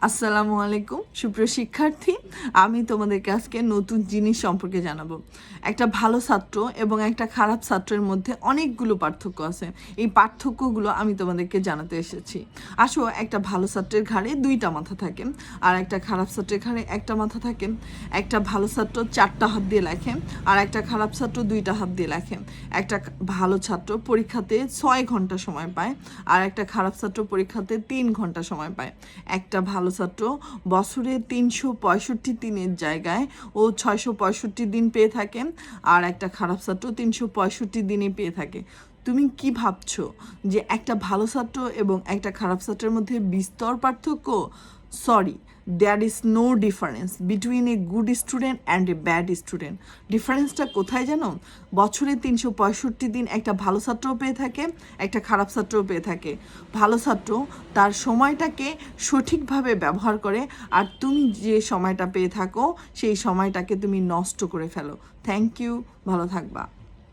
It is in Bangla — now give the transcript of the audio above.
আসসালামু আলাইকুম সুপ্রিয় শিক্ষার্থী, আমি তোমাদেরকে আজকে নতুন জিনিস সম্পর্কে জানাবো। একটা ভালো ছাত্র এবং একটা খারাপ ছাত্রের মধ্যে অনেকগুলো পার্থক্য আছে। এই পার্থক্যগুলো আমি তোমাদেরকে জানাতে এসেছি। আসো, একটা ভালো ছাত্রের ঘাড়ে দুইটা মাথা থাকে আর একটা খারাপ ছাত্রের ঘাড়ে একটা মাথা থাকে। একটা ভালো ছাত্র 4টা হাত দিয়ে লেখে আর একটা খারাপ ছাত্র 2টা হাত দিয়ে লেখে। একটা ভালো ছাত্র পরীক্ষাতে 6 ঘন্টা সময় পায় আর একটা খারাপ ছাত্র পরীক্ষাতে 3 ঘন্টা সময় পায়। একটা ভালো ছাত্র বছরে 365 দিনের জায়গায় ও 665 দিন পেয়ে থাকে আর একটা খারাপ ছাত্র 365 দিনই পেয়ে থাকে। তুমি কি ভাবছো যে একটা ভালো ছাত্র এবং একটা খারাপ ছাত্রের মধ্যে বিস্তর পার্থক্য? Sorry, there is no difference between a good student and a bad student. ডিফারেন্সটা কোথায় জানো? বছরে 365 দিন একটা ভালো ছাত্রও পেয়ে থাকে, একটা খারাপ ছাত্রও পেয়ে থাকে। ভালো ছাত্র তার সময়টাকে সঠিকভাবে ব্যবহার করে আর তুমি যে সময়টা পেয়ে থাকো সেই সময়টাকে তুমি নষ্ট করে ফেলো। থ্যাংক ইউ, ভালো থাকবা।